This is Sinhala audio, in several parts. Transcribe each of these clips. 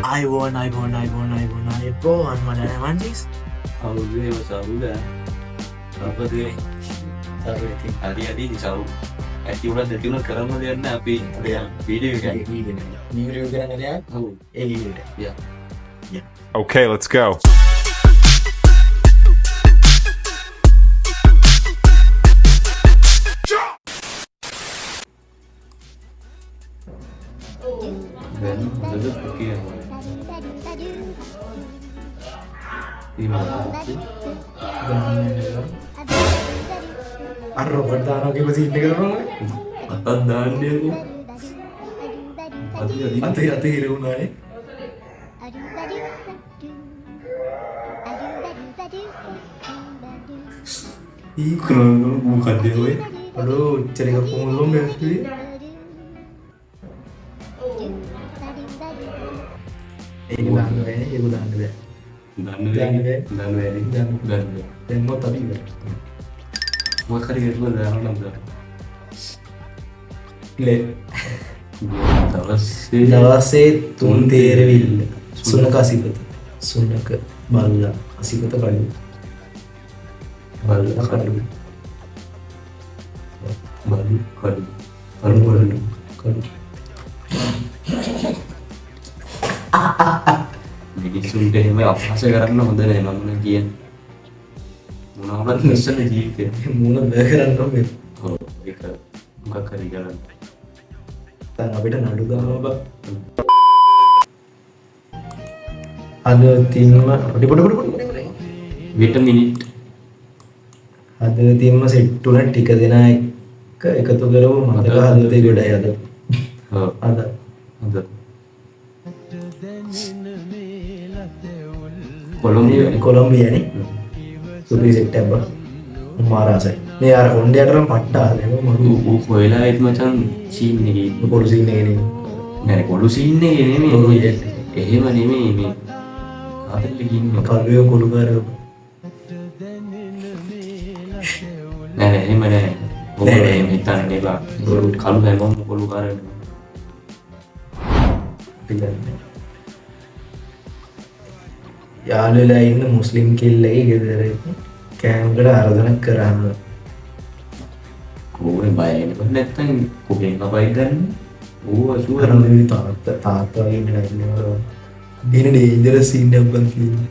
iPhone mana mancis? Aku juga masa udah. Apa tuh? Tapi hari-hari jauh. Udah jadi udah kerana dia napi dia video kan. Ni video kan ada? Oh, Ya. Okay, let's go. dan itu pergi yang di mana sih? Arro bertahan ke masih ini kan? Atas dan dia tu. Hati hero naik. Keren bukan dia weh. Aduh, cari ke pemulung deh sih. Udah deh. Dan mau tadi kan? Mau kali itu ada orang dah. Le. Terus දවසේ තුන් තේරවිල්ල සුනක අසිපත සුනක බල්ලා අසිපත කඩු බල්ලා කඩු baru kadu කඩු jadi sudah ini apa sih karena udah nih namanya kian munawan bisa nih gitu මුණ බෑ කරන්න ඕනේ oh ඒක මොකක් හරි ගලන්න දැන් අපිට නඩු දානවා බා අද තින්ම පොඩි wait a minute අද තින්ම සෙට් උන ටික දෙනා එක්ක එකතු කරව මතක හදතේ ගොඩයි අද oh අද ada කොළඹියනේ සුපි සෙට් එකක් බා මාරාසයි මේ අර කොණ්ඩේටම පට්ටාලේම මරු කොයිලා ඒත් මචං සීන් එකේ පොඩි සීන් එකේ නෑ කොළු සීන් එකේ නෙමෙයි එහෙම නෙමෙයි මේ ආතල්ලේ ඉන්නේ කල්විය කොළුකාරයෝ නෑ නෑ එහෙම නෑ ඔබ එහෙම හිතන්න එපා කළු හැමෝම කොළු කාරයෝ පිළිගන්නේ යාළුවලා ඉන්න මුස්ලිම් කෙල්ලගේ ගෙදර කෑමකට ආරාධනා කරාම කොහේ බයන්නේ නැත්තම් කොහෙන් අපයි ගන්න ඕව අසුවර කරන්නේ තාත්තා ඉන්න නැතිනවා දින ඩේන්ජරස් සීන් එකක් බන් තියෙන්නේ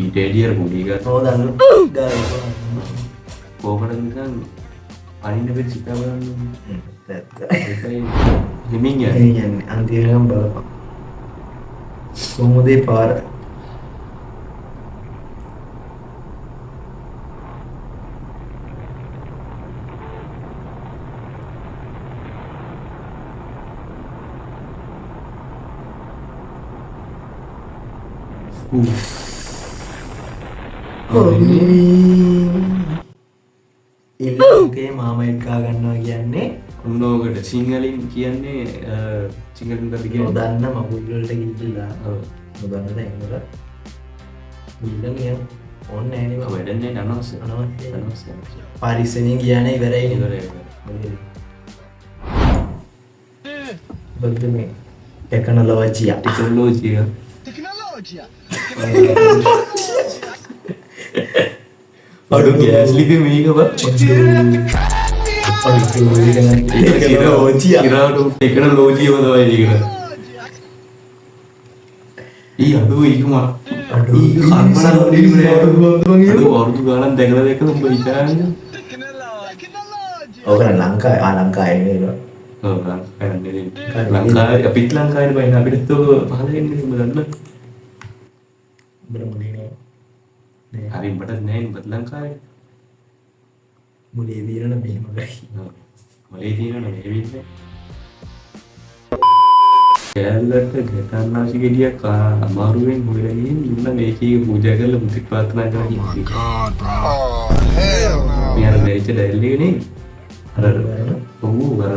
ඊට එඩියර් පොඩි එකක් ඔව් දන්න කොහොමද නිකන් අනින්න වෙච්ච සිතා බලන්න ඒකයි හිමින් යන්නේ අන්තිමටම බලපන් කොහොමද ඒ පාර ඉල්ලෝකේ මාම එක්කා ගන්නවා කියන්නේ ඔන්නෝකට සිංහලින් කියන්නේ සිංහලින් කවුද කියන්නේ නොදන්න මගුල් වලට ගිහිල්ලා නොදන්න තැන්වල ගිහිල්ලා නියම ඕනේ නෑනේ මම වැඩන්නේ අනවශ්‍ය අනවශ්‍ය පරිස්සමෙන් කියන්නේ ඉවරයි ඉවරයි බල්ද මේ ටෙක්නොලොජියා ටෙක්නොලොජියා අඩු ගෑස්ලික මේක බා ටෙක්නොලොජිය වදවයි ඒකට ඊ අඩු ඒකම අඩු කර්මන වරුදු ගානක් දැකලා දැකලා උඹ හිතන්නේ ඔක ලංකාවේ නේ ඔව් ලංකාවේ අපිත් ලංකාවේ බයින අපිට තෝ පහල වෙන්නේ උඹ දන්න බ්‍රහ්මනේ නේ හරි උඹට නෑ උඹත් ලංකාවේ මුලේ දිනන මෙහෙම ගයි මොලේ දිනන මේ වෙන්නේ කැලලට ගතන්නාසි ගෙඩියක් අමාරුවෙන් හොයලා ගිහින් ඉන්න මේකේ පූජා කරලා මුතික් ප්‍රාර්ථනා කරලා ඉන්නේ. Oh hell no. මෙයාර මේක දැල්ලේ නේ. අර ඔව් අර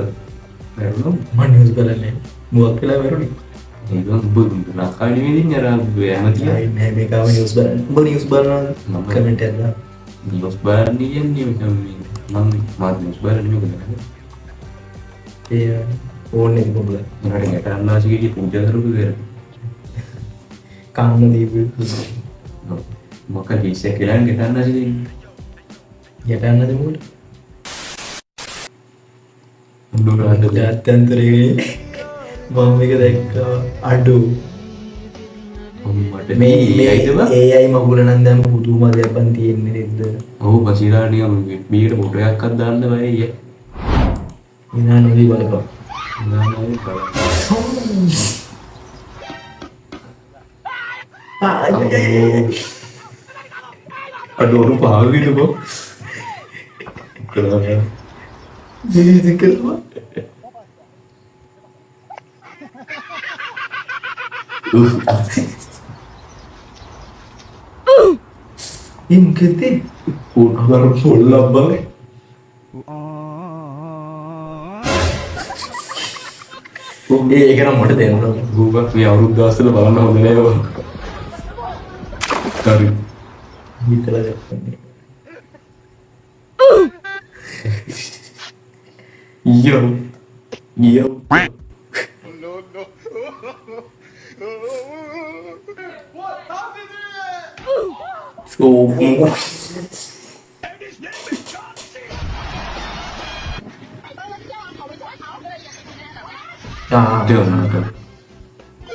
මම නිවුස් බලන්නේ මුවක් කියලා වරුනේ. ඒක උඹ ලංකාවේ නෙමෙයි අර ඇමතියි. නෑ මේකම නිවුස් බලන්න. උඹ නිවුස් බලනවා කමෙන්ට් එකක් දාන්න. නිවුස් බලන්නේ කියන්නේ මම නිවුස් බලන්නේ මොකද? ඒ ඕනේ කොහොමද? මට ගතන්නාසි ගෙඩිය පූජා කරපු කන්න දීපු මොක ලිස්ස කියලා ගෙතන්න සිතින් යටන්න දෙමුට උඩුරාට ජාත්‍යන්තරයේ මම එක දැක්ක අඩු මට මේ මේ අයිතම ඒ අයි මගුල නම් දැන් පුදුම දෙයක් පන් තියෙන්නේ නේද ඔහු පසිරානිය බීට පොටයක්ත් දාන්න බයි ඉනා නොදී බලපන් අඩුවරු පාවිටකෝ ජීවිත කරවා ඉම්කෙතේ උඩර පොල්ලබ්බල ඒකනම් මට දෙන්න ගූගක් මේ අවුරුද්දස්සල බලන්න හොඳ නෑව හරි හිතලා දැක්කන්නේ ඊයෝ ඊයෝ දෙවනට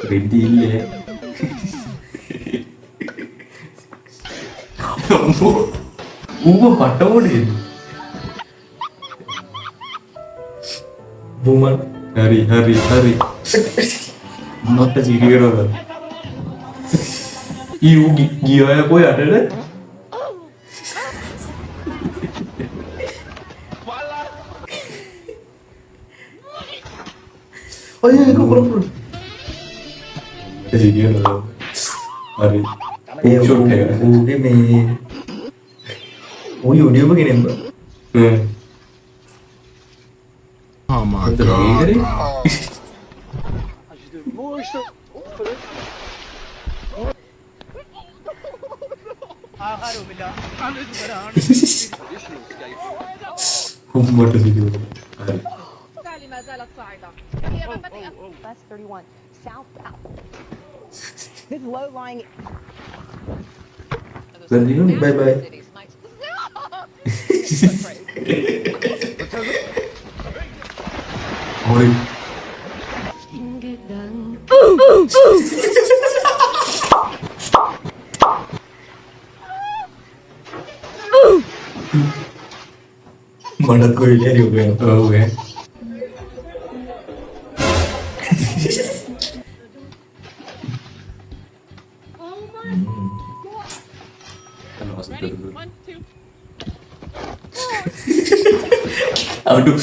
රෙද්දීල්ලේ ඌව පට්ටෝඩේ බුමන් හරි හරි හරි නොට සිරිකරව ඊ ගියය කොයි අටට ඔය එක කරපු සිරිකරව හරි ඒ ඌගේ මේ ඌ යුඩියුබ කෙනෙක්ද Oh my What the god. fuck? What does he do? بالي ما زالت صاعدة. West 31 southbound. This low-lying bye bye Morning. මටත් කොයිට හරි උගයන Oh, yeah. Aduh,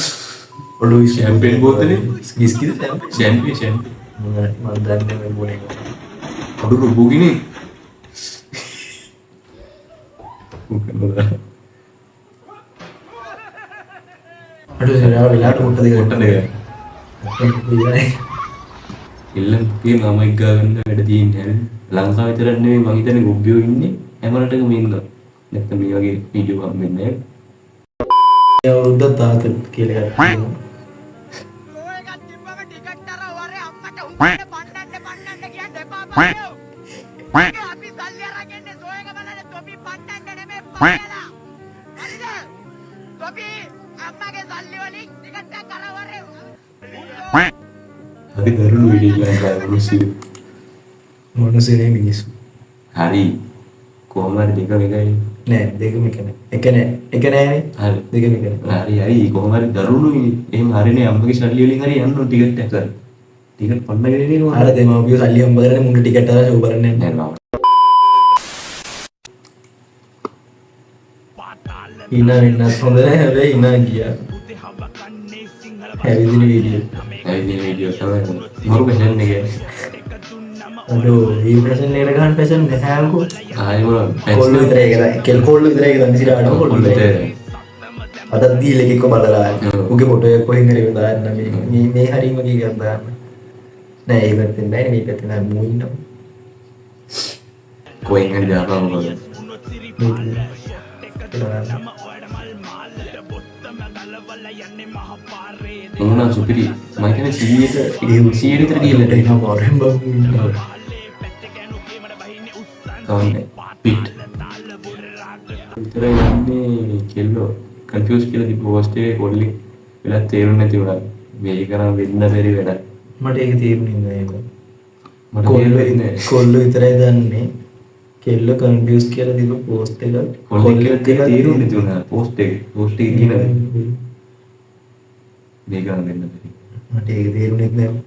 ඔඩු champagne botol ni? ස්කිස්කිද champagne. මන්දන්න බොන Aduh, rubuh gini. Bukan benar. අඩු වෙලාට මුට්ට දෙක Bukan ya. ඉල්ලම් තියෙන ළමයි ගාගන්න වැඩ තියෙන්නේ ලංකාව විතරක් නෙමෙයි මම හිතන්නේ ගොබ්බියෝ ඉන්නේ හැම රටකම ඉන්නවා නැත්නම් මේ වගේ වීඩියෝ හම්බෙන්නේ අවුරුද්ද තාත කියලා එකක් තියෙනවා. tapi dulu video yang revolusi මොනසේනේ මිනිස්සු hari කොහමද දෙක එකයි නෑ දෙකම එක නෑ එක නෑනේ hari දෙකම එක නෑ hari කොහමද දරුණුයි එහෙම හරිනේ අම්මගේ සල්ලි වලින් හරි යන්න ටිකට් එක කරලා ටිකට් පන්නගෙන ඉන්නේ අර දෙමාපියෝ සල්ලි හම්බ කරගෙන මුන්ට ටිකට් අරන් ෂෝ කරන්නේ නෑ නෑ ඉනා වෙන්නත් හොඳ නෑ හැබැයි ඉනා ගියා හැවිදින වීඩියෝ ඇයි වීඩියෝ තමයි මරු බහෙන්නේ කියන්නේ අඩෝ මේ ප්‍රශ්න එකට ගන්න පැසන් නැහැල්කෝ ආයෙ මොන කොල්ල විතරයි ඒක කෙල් කොල්ල විතරයි ඒක දන්නේ සිරාට කොල්ල විතරයි අද දීල් එකක බලලා උගේ ෆොටෝ එක කොහෙන් හරි දාන්න මේ හරිම කීයක් දාන්න නෑ ඒක පැත්තෙන් නෑ මේ පැත්තෙන් නෑ මූ ඉන්නවා කොහෙන් හරි දාපුවම මොකද මොනවා සුපිරි මම කියන්නේ 100ට විතර ගිහිල්ලා ඒක මොරෙන් බම් ඉන්නවා කවන්නේ පිට් විතරයි යන්නේ කෙල්ලෝ කන්ෆියුස් කියලා තිබ්බ පෝස්ට් එකේ කොල්ලි වෙලක් තේරුන්නේ නැති වුණා මේක නම් වෙන්න බැරි වැඩක් මට ඒක තේරුන්නේ නැහැ ඒක. මට කොල්ල තේරුන්නේ කොල්ල විතරයි දන්නේ. කෙල්ල කන්ෆියුස් කියලා තිබ්බ පෝස්ට් එක කොල්ලි කියලා තේරුන්නේ නැති වුණා පෝස්ට් එකේ කියනවා මේක නම් වෙන්න බැරි මට ඒක තේරුන්නේ නැහැ.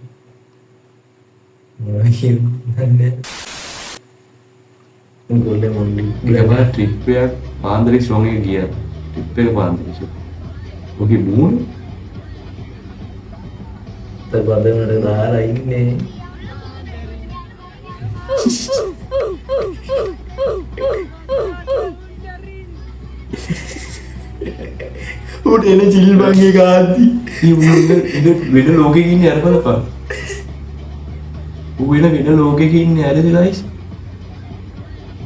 මොනවා කියන්නේ? ගොල්ලේ මොන්නේ. ගියා ට්‍රිප් එකක් පාන්දරේ ස්ට්‍රෝං එක ගියා ට්‍රිප් එක පාන්දරේ ඔගේ මූණ තබදනට දාලා ඉන්නේ. උඩ එන ජිල් බංගේ ගාද්දි වෙන ලෝකෙක ඉන්නේ අර බලපන් ඌ වෙන ලෝකෙක ඉන්නේ ඇරද ගයිස්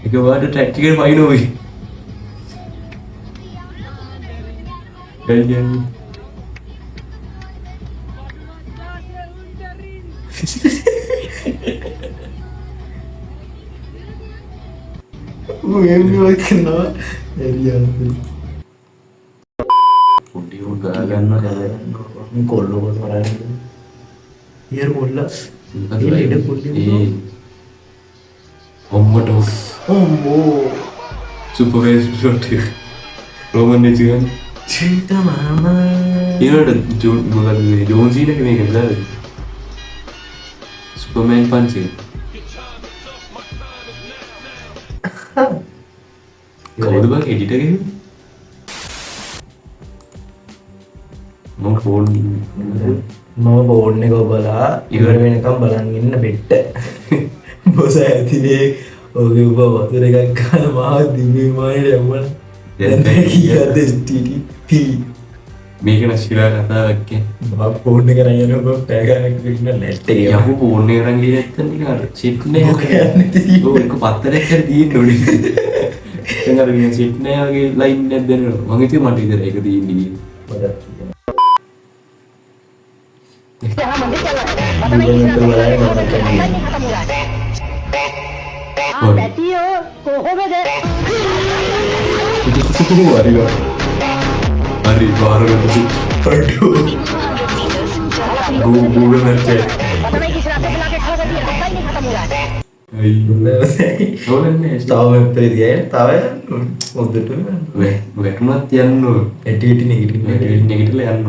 එක වාට ට්‍රැක් එකේ පයින් ඔයි ගල්ජන් ඌ එන්නේ කරනවා එරියන් පොඩි උන් ගා ගන්නවා හැබැයි කොල්ලෝ කොට වරන්නේ ඊයර කොල්ලා ඉඩ කොල්ලේ ඒ ඔම්මට ඔම්බෝ සුපර්වයිස් ෂොට් රෝමන් නෙචිගන් චින්තා මාමා ඊළඟට ජෝන් සීන එක මේක දාලා සුපර්මෑන් පන්චේ කවුද බං එඩිටර් එක මම ෆෝන් මම ෆෝන් එක ඔබලා ඉවර වෙනකම් බලන් ඉන්න බෙට්ට බොස ඇතිනේ ඔගේ උබ වතුර එකක් ගන්න මාව දිව්‍ය මානෙට යවන්න දැන් කීයද STT මේක නම් ශිලා කතාවක් මම ෆෝන් එක අරන් යනකොට පැයකට ඉන්න net එක යහු ෆෝන් එක අරන් ගියේ නැත්නම් නිකන් අර චිප් නෑ මොකක් යන්නේ තියෙන්නේ? ඔව් එක පත්තරයක් හරි තියෙන්න ඕනේ දැන් අර මේ චිප් නෑ වගේ ලයින් එකක් දෙනවා මම හිතුවේ මට විතර ඒක තියෙන්නේ කියලා यहाँ मंदिर चल रहा है पता Google नहीं में तो बनाया ना किस क्या नहीं। खत्म हो रहा है और- बैठी हो कोहो में दे හරි බාරකට චිප් Google Maps එක पता नहीं किस रास्ते से लाके खड़ा कर दिया पता ही नहीं खत्म हो रहा है අයියෝ ඕලන්නේ තව පෙරියයි තව හොඳට වැටුණත් යන්න ඇටි ඇටි නෙගටිව් නෙගටිව් යන්න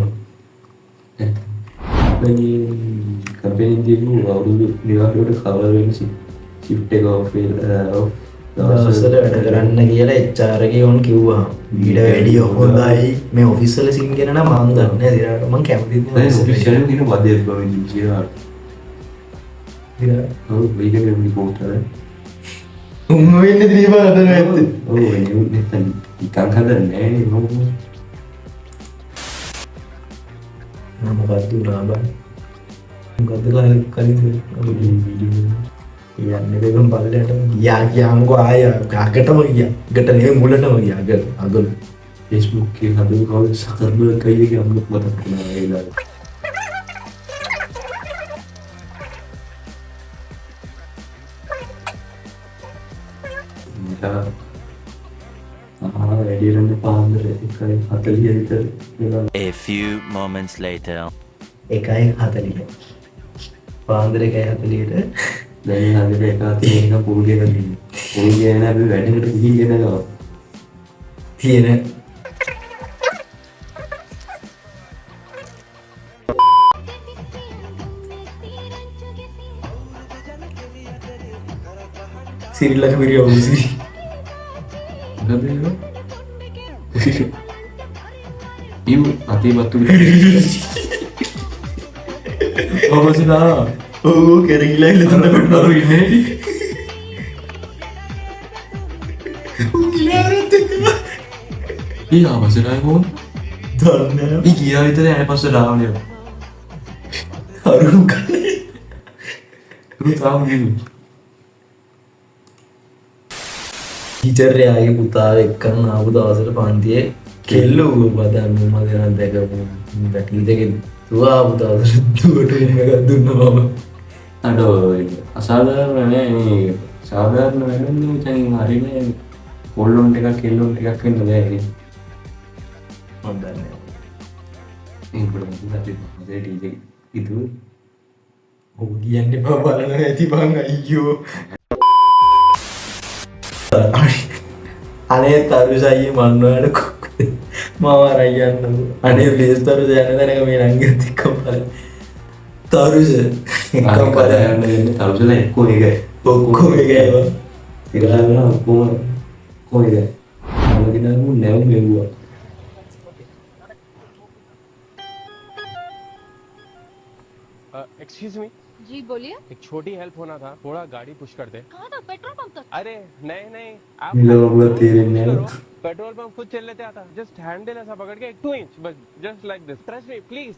කම්පැනි දීපු අවුරුදු නිවාඩුවට කවර් වෙන ෂිෆ්ට් එක ඔෆ් දවසට වැඩ කරන්න කියලා HR එකේ උන් කිව්වා ඊට වැඩිය හොඳයි මේ ඔෆිස් වල සින් ගැන නම් මම දන්නේ නැහැ ඉතින් මම කැමතිත් දැන් නෑ ඔෆිෂියල් කියන වදේ බව කියලා ඔව් මේක රිපෝට් කරලා උන් වෙන්නේ දීපා හදන ඇත්ත ඔව් එන්නේ නැත්නම් නිකන් හදන්නේ නෑ මම මොකක්ද උනා බං මොකද්ද කලින් වීඩියෝ යන්නේ දෙකම පල්ලයට ගියා කියමුකෝ ආය අගටම ගියා අගට නෙවෙයි මුලටම ගියා අගල Facebook එකේ හදපු කවුද සකර්බර්ග් කයිද කියලා අමුත් මතක් වුණා ඒ වෙලාවට වැඩිරන්න පාන්දර 1:40 විතර වෙලා A few moments later. 1:40 පාන්දර 1:40ට දැන් හන්දේ එකත් මේක පොඩි එකක් දින්නේ. පොඩි එන අපි වැඩකට ගිහින් එනවා. තියෙන සිරිලක විරිය ඔබසි මොකද ඒක? ඉව් අතේ මතු ඔබසලා ඕ කෙරගිලා ඉන්න තුන නරු ඉන්නේ. ඊ අවසරයි මොන්. දන්නේ ඊ ගියා විතර ඇයි පස්සේ ඩාවනේ. අරුණු කන්නේ රුතාම් ගිහින්. ටීචර් එයාගේ පුතාව එක්කන් ආපු දවසට පන්තියේ කෙල්ල ඌ බදන් මම දැන් දැකපු ටීචර්ගේ දුව ආපු දවසට දුවට එකක් දුන්නා මම අඩෝ අසාධාරණ නෑ මේ සාධාරණ වෙන්නේ මචං හරිනේ කොල්ලොන්ට එකක් කෙල්ලොන්ට එකක් වෙන්න බෑ මම දන්නේ ඒකට අපි හදේ ඩීජේ ඉදුව ඔබ කියන්නේ බා බලන ඇති බං අයියෝ අනේ තරුසයි මන්නවල කොක්කද මම අරයන්නම් අනේ ප්ලේස් තරුස යන දැනක මේ නංගිත් එක්ක බලන්න තරුස එකම බලන්න යන්නේ තවුසල එක්කෝ එකයි ඔක්කොම එකයි බං ඉරාගෙන ඔක්කොම කොයිද මම නැව මෙව්වා एक्सक्यूज मी जी बोलिए एक छोटी हेल्प होना था थोड़ा गाड़ी पुश कर दे कहाँ तक पेट्रोल पंप तक अरे नहीं नहीं आप मिलोगा तेरे में पेट्रोल पंप खुद चल लेते आता जस्ट हैंडल ऐसा पकड़ के 2 इंच बस just like this trust me please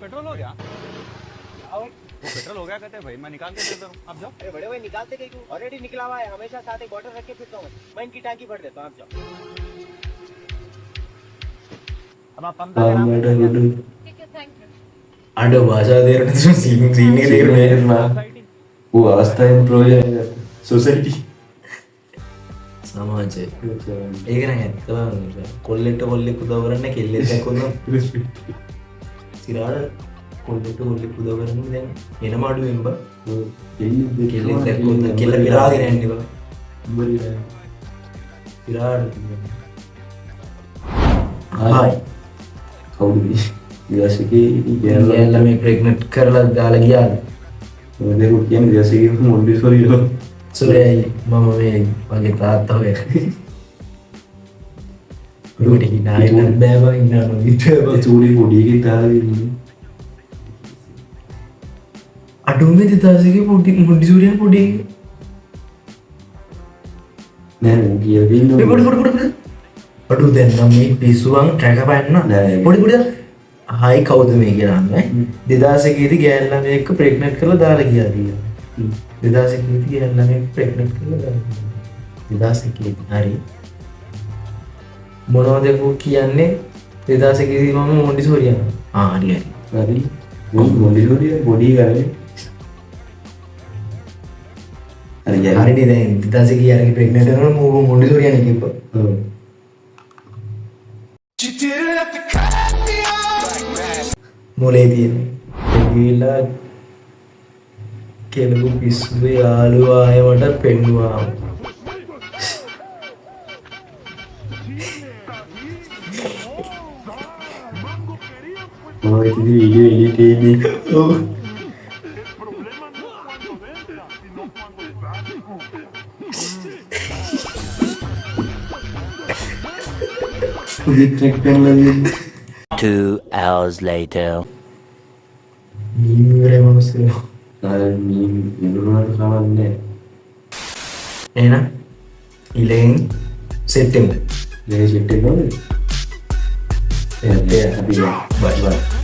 petrol हो गया वो पेट्रोल हो गया कहते हैं भाई मैं निकाल के देता हूँ आप जाओ अरे बड़े भाई निकालते कहीं को ऑलरेडी निकला हुआ है हमेशा साथ एक बॉटल रख के फिरता हूँ मैं इनकी टांकी भर देता हूँ आप जाओ अब आप पंप का नाम ठीक है थैंक यू අඩ භාෂා තේරෙන සීන් එක තේරෙන්නේ सोसाइटी वो अवस्था एम्प्लॉय है सोसाइटी සමාජය ඒක නම් ඇත්තම කොල්ලෙක්ට කොල්ලෙක් උදව් කරන්න කෙල්ලෙක් දැක්කොත් සිරාට කොල්ලෙක්ට කොල්ලෙක් උදව් කරන්න දැන් එනම අඩුවෙන් බා කෙල්ලෙක් දැක්කොත් කෙල්ල පිරාගෙන යන්නේ බා සිරාට හායි කවුද විලාසිකේ ගෑල්ලා මේ ප්‍රෙග්නන්ට් කරලා දාලා ගියාද මේක කියන්නේ විලාසිකේ මොන්ඩිසෝරි නෝ සොරයි මම මේ වගේ තාත්තා වෙ රුඩි නයිලන්ඩ් බෑවා ඉන්නවා විතර ඒ චූඩි පොඩි එකේ දාලා ඉන්නේ අඩුමේ 2000 පොඩි මොන්ඩිසෝරියන් පොඩි නෑ ගියදී මේ පොඩි අඩු දැන් නම් මේ පිස්සුවන් ට්‍රැකර් පාන්න නෑ. පොඩි හායි කවුද මේ කියන්නේ 2001 දී ගෑල්ලා මේක ප්‍රෙග්නන්ට් කරලා දාලා ගියා දියා 2001 දී ගෑල්ලා මේක ප්‍රෙග්නන්ට් කරලා දාලා 2001 දී හරි මොනවද කියන්නේ 2001 දී මම මොන්ඩිසෝරි යනවා හරි හරි මොන්ඩිසෝරි පොඩි ගානේ හරි හරිනේ දැන් 2001 යාගේ ප්‍රෙග්නන්ට් කරනවා මම මොන්ඩිසෝරි යන්නේ කිව්වා ඔව් මොලේ තියෙන එගිලා කෙලු පිස්සුවේ යාළුවා අය මට පෙන්නුවා මම ඉතින් වීඩියෝ එඩිට් එකේ ඔව් ප්‍රොජෙක්ට් එක කරලා 2 hours later. නීමරේ මනුස්සයෝ ආ මේ ඉන්දුනාට කවන්නේ එහෙනම් ඉලෙන් සෙට්ටෙම්බර් මේ ෂිට් එක නෝනේ එයා අපි බයි බයි